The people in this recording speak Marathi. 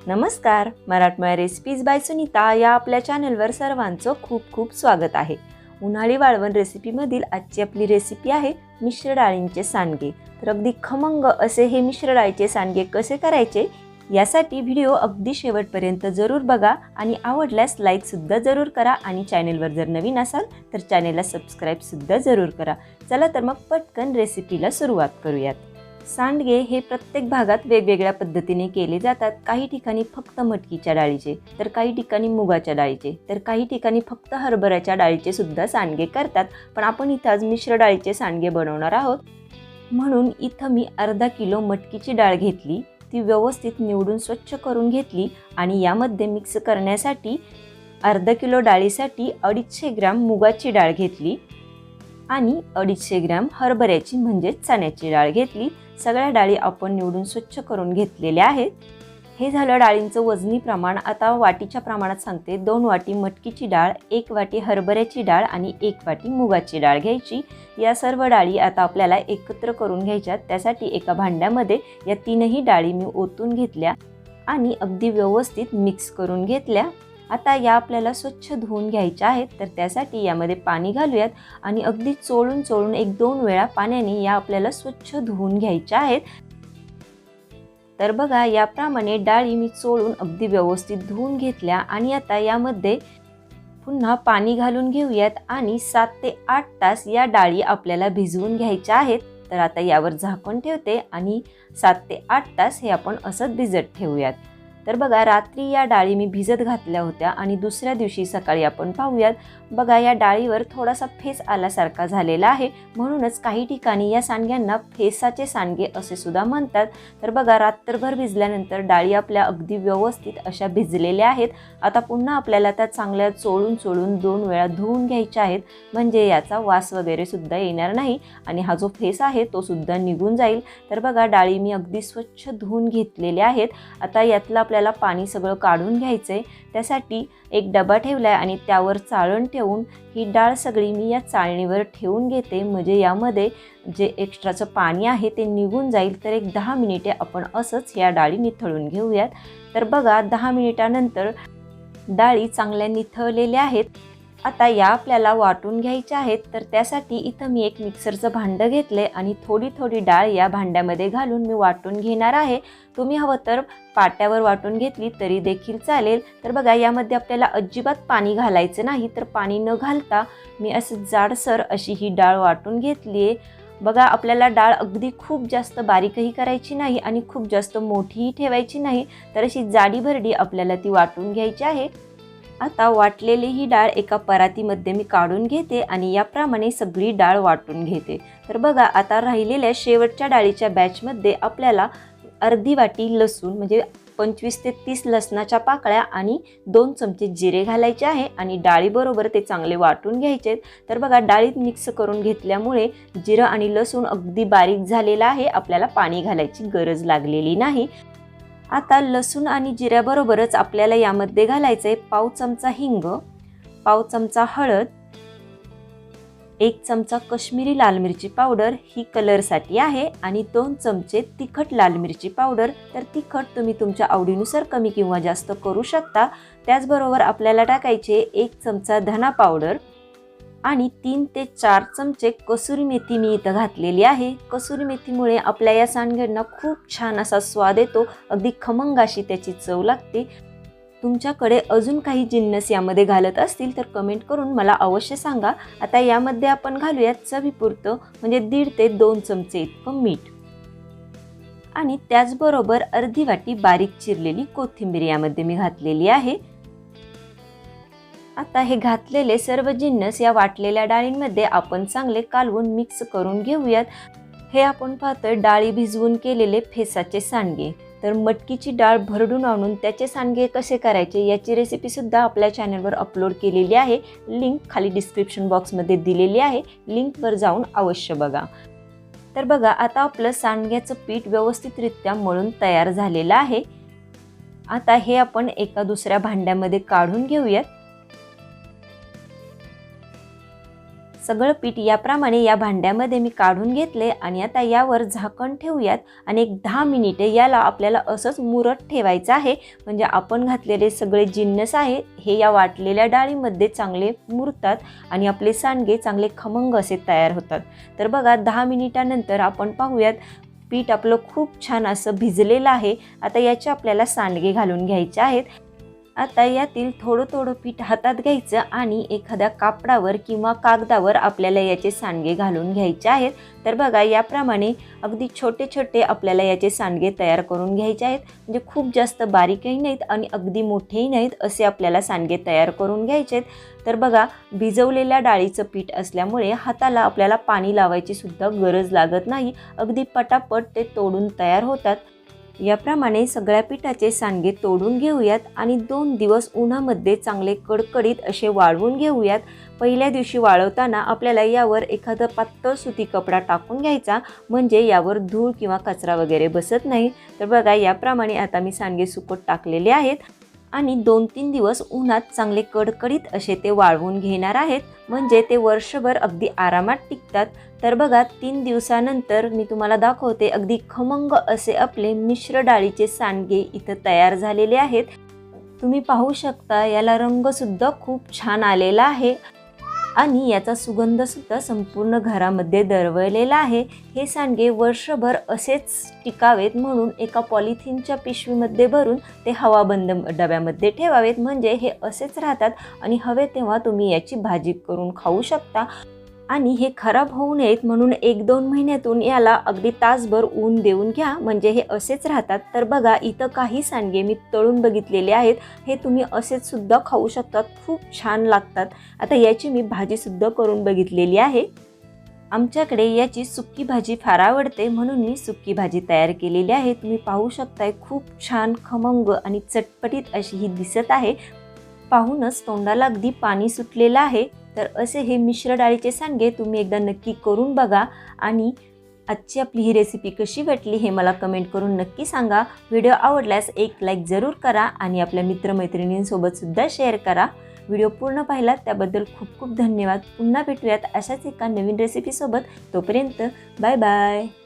नमस्कार, मराठमोळ्या रेसिपीज बाय सुनीता या आपल्या चॅनलवर सर्वांचं खूप खूप स्वागत आहे। उन्हाळी वाळवण रेसिपीमधील आजची आपली रेसिपी आहे मिश्र डाळींचे सांडगे। तर अगदी खमंग असे हे मिश्र डाळीचे सांडगे कसे करायचे यासाठी व्हिडिओ अगदी शेवटपर्यंत जरूर बघा आणि आवडल्यास लाईक सुद्धा जरूर करा आणि चॅनलवर जर नवीन असाल तर चॅनलला सबस्क्राइब सुद्धा जरूर करा। चला तर मग पटकन रेसिपीला सुरुवात करूयात। सांडगे हे प्रत्येक भागात वेगवेगळ्या पद्धतीने केले जातात। काही ठिकाणी फक्त मटकीच्या डाळीचे, तर काही ठिकाणी मुगाच्या डाळीचे, तर काही ठिकाणी फक्त हरभऱ्याच्या डाळीचे सुद्धा सांडगे करतात। पण आपण इथे आज मिश्र डाळीचे सांडगे बनवणार आहोत। म्हणून इथे मी अर्धा किलो मटकीची डाळ घेतली, ती व्यवस्थित निवडून स्वच्छ करून घेतली आणि यामध्ये मिक्स करण्यासाठी अर्धा किलो डाळीसाठी 250 ग्रॅम मुगाची डाळ घेतली आणि 250 ग्रॅम हरभऱ्याची म्हणजे चण्याची डाळ घेतली। सगळ्या डाळी आपण निवडून स्वच्छ करून घेतलेल्या आहेत। हे झालं डाळींचं वजनी प्रमाण। आता वाटीच्या प्रमाणात सांगते। 2 वाटी मटकीची डाळ, 1 वाटी हरभऱ्याची डाळ आणि 1 वाटी मुगाची डाळ घ्यायची। या सर्व डाळी आता आपल्याला एकत्र करून घ्यायच्या। त्यासाठी एका भांड्यामध्ये या तीनही डाळी मी ओतून घेतल्या आणि अगदी व्यवस्थित मिक्स करून घेतल्या। आता या आपल्याला स्वच्छ धुवून घ्यायच्या आहेत, तर त्यासाठी यामध्ये पाणी घालूयात आणि अगदी चोळून चोळून 1-2 वेळा पाण्याने या आपल्याला स्वच्छ धुवून घ्यायच्या आहेत। तर बघा याप्रमाणे डाळी मी चोळून अगदी व्यवस्थित धुवून घेतल्या आणि आता यामध्ये पुन्हा पाणी घालून घेऊयात आणि 7 ते 8 तास या डाळी आपल्याला भिजवून घ्यायच्या आहेत। तर आता यावर झाकण ठेवते आणि 7 ते 8 तास हे आपण असंच भिजत ठेवूयात। तर बघा रात्री या डाळी मी भिजत घातल्या होत्या आणि दुसऱ्या दिवशी सकाळी आपण पाहूयात। बघा या डाळीवर थोडासा फेस आल्यासारखा झालेला आहे, म्हणूनच काही ठिकाणी या सांडग्यांना फेसाचे सांडगे असे सुद्धा म्हणतात। तर बघा रात्रभर भिजल्यानंतर डाळी आपल्या अगदी व्यवस्थित अशा भिजलेल्या आहेत। आता पुन्हा आपल्याला त्या चांगल्या चोळून चोळून 2 वेळा धुवून घ्यायच्या आहेत, म्हणजे याचा वास वगैरे सुद्धा येणार नाही आणि हा जो फेस आहे तो सुद्धा निघून जाईल। तर बघा डाळी मी अगदी स्वच्छ धुवून घेतलेल्या आहेत। आता यातला आपल्याला पाणी सगळं काढून घ्यायचंय। त्यासाठी एक डबा ठेवलाय आणि त्यावर चाळण ठेवून ही डाळ सगळी मी या चाळणीवर ठेवून घेते, म्हणजे यामध्ये जे एक्स्ट्राचं पाणी आहे ते निघून जाईल। तर एक 10 मिनिटे आपण असंच या डाळी निथळून घेऊयात। तर बघा 10 मिनिटानंतर डाळी चांगल्या निथळलेल्या आहेत। आता या आपल्याला वाटून घ्यायच्या आहेत। तर त्यासाठी इथं मी एक मिक्सरचं भांडं घेतले आणि थोडी थोडी डाळ या भांड्यामध्ये घालून मी वाटून घेणार आहे। तुम्ही हवं तर पाट्यावर वाटून घेतली तरी देखील चालेल। तर बघा यामध्ये आपल्याला अजिबात पाणी घालायचं नाही, तर पाणी न घालता मी असं जाडसर अशी ही डाळ वाटून घेतली आहे। बघा आपल्याला डाळ अगदी खूप जास्त बारीकही करायची नाही आणि खूप जास्त मोठीही ठेवायची नाही, तर अशी जाडी भरडी आपल्याला ती वाटून घ्यायची आहे। आता वाटलेली ही डाळ एका परातीमध्ये मी काढून घेते आणि याप्रमाणे सगळी डाळ वाटून घेते। तर बघा आता राहिलेल्या शेवटच्या डाळीच्या बॅचमध्ये आपल्याला अर्धी वाटी लसूण म्हणजे 25 ते 30 लसणाच्या पाकळ्या आणि 2 चमचे जिरे घालायचे आहे आणि डाळीबरोबर ते चांगले वाटून घ्यायचे। तर बघा डाळीत मिक्स करून घेतल्यामुळे जिरं आणि लसूण अगदी बारीक झालेला आहे, आपल्याला पाणी घालायची गरज लागलेली नाही। आता लसूण आणि जिऱ्याबरोबरच आपल्याला यामध्ये घालायचे पाव चमचा हिंग, पाव चमचा हळद, 1 चमचा कश्मीरी लाल मिरची पावडर ही कलरसाठी आहे आणि 2 चमचे तिखट लाल मिरची पावडर। तर तिखट तुम्ही तुमच्या आवडीनुसार कमी किंवा जास्त करू शकता। त्याचबरोबर आपल्याला टाकायचे 1 चमचा धना पावडर आणि 3 ते 4 चमचे कसुरी मेथी मी इथं घातलेली आहे। कसुरी मेथीमुळे आपल्या या सांडग्यांना खूप छान असा स्वाद येतो, अगदी खमंग अशी त्याची चव लागते। तुमच्याकडे अजून काही जिन्नस यामध्ये घालत असतील तर कमेंट करून मला अवश्य सांगा। आता यामध्ये आपण घालूयात चवीपुरतं म्हणजे 1.5 ते 2 चमचे इतकं मीठ आणि त्याचबरोबर अर्धी वाटी बारीक चिरलेली कोथिंबीर यामध्ये मी घातलेली आहे। आता हे घातलेले सर्व जिन्नस या वाटलेल्या डाळींमध्ये आपण चांगले कालवून मिक्स करून घेऊयात। हे आपण पाहतोय डाळी भिजवून केलेले फेसाचे सांडगे। तर मटकीची डाळ भरडून आणून त्याचे सांडगे कसे करायचे याची रेसिपी सुद्धा आपल्या चॅनलवर अपलोड केलेली आहे। लिंक खाली डिस्क्रिप्शन बॉक्समध्ये दिलेली आहे, लिंकवर जाऊन अवश्य बघा। तर बघा आता आपलं सांडग्याचं पीठ व्यवस्थितरित्या मळून तयार झालेलं आहे। आता हे आपण एका दुसऱ्या भांड्यामध्ये काढून घेऊयात। सगळं पीठ याप्रमाणे या भांड्यामध्ये मी काढून घेतले आणि आता यावर झाकण ठेवूयात आणि एक 10 मिनिटे याला आपल्याला असंच मुरत ठेवायचं आहे. म्हणजे आपण घातलेले सगळे जिन्नस आहे हे या वाटलेल्या डाळीमध्ये चांगले मुरतात आणि आपले सांडगे चांगले खमंग असे तयार होतात. तर बघा 10 मिनिटानंतर आपण पाहूयात पीठ आपलं खूप छान असं भिजलेलं आहे. आता याचे आपल्याला सांडगे घालून घ्यायचे आहेत. आता यातील थोडं थोडं पीठ हातात घ्यायचं आणि एखाद्या कापडावर किंवा कागदावर आपल्याला याचे सांडगे घालून घ्यायचे आहेत. तर बघा याप्रमाणे अगदी छोटे छोटे आपल्याला याचे सांडगे तयार करून घ्यायचे आहेत. म्हणजे खूप जास्त बारीकही नाहीत आणि अगदी मोठेही नाहीत असे आपल्याला सांडगे तयार करून घ्यायचे आहेत. तर बघा भिजवलेल्या डाळीचं पीठ असल्यामुळे हाताला आपल्याला पाणी लावायची सुद्धा गरज लागत नाही. अगदी पटापट ते तोडून तयार होतात. याप्रमाणे सगळ्या पिठाचे सांडगे तोडून घेऊयात आणि 2 दिवस उन्हामध्ये चांगले कडकडीत असे वाळवून घेऊयात. पहिल्या दिवशी वाळवताना आपल्याला यावर एखादा पातळ सुती कपडा टाकून घ्यायचा, म्हणजे यावर धूळ किंवा कचरा वगैरे बसत नाही. तर बघा याप्रमाणे आता मी सांडगे सुकत टाकलेले आहेत आणि 2-3 दिवस उन्हात चांगले कडकडीत असे ते वाळवून घेणार आहेत, म्हणजे ते वर्षभर अगदी आरामात टिकतात. तर बघा 3 दिवसानंतर मी तुम्हाला दाखवते अगदी खमंग असे आपले मिश्र डाळीचे सांडगे इथं तयार झालेले आहेत. तुम्ही पाहू शकता याला रंगसुद्धा खूप छान आलेला आहे आणि याचा सुगंधसुद्धा संपूर्ण घरामध्ये दरवळलेला आहे. हे सांडगे वर्षभर असेच टिकावेत म्हणून एका पॉलिथिनच्या पिशवीमध्ये भरून ते हवाबंद डब्यामध्ये ठेवावेत, म्हणजे हे असेच राहतात आणि हवे तेव्हा तुम्ही याची भाजी करून खाऊ शकता. आणि हे खराब होऊ नयेत म्हणून 1-2 महिन्यातून याला अगदी तासभर ऊन देऊन घ्या, म्हणजे हे असेच राहतात. तर बघा इथं काही सांडगे मी तळून बघितलेले आहेत, हे तुम्ही असेच सुद्धा खाऊ शकतात, खूप छान लागतात. आता याची मी भाजीसुद्धा करून बघितलेली आहे. आमच्याकडे याची सुक्की भाजी फार आवडते म्हणून मी सुक्की भाजी तयार केलेली आहे. तुम्ही पाहू शकताय खूप छान खमंग आणि चटपटीत अशी ही दिसत आहे. पाहूनच तोंडाला अगदी पाणी सुटलेलं आहे. तर असे हे मिश्र डाळीचे सांडगे तुम्ही एकदा नक्की करून बघा आणि आजची आपली ही रेसिपी कशी वाटली हे मला कमेंट करून नक्की सांगा. व्हिडिओ आवडल्यास एक लाईक जरूर करा आणि आपल्या मित्रमैत्रिणींसोबत सुद्धा शेअर करा. व्हिडिओ पूर्ण पाहिलात त्याबद्दल खूप खूप धन्यवाद. पुन्हा भेटूयात अशाच एका नवीन रेसिपीसोबत. तोपर्यंत बाय बाय.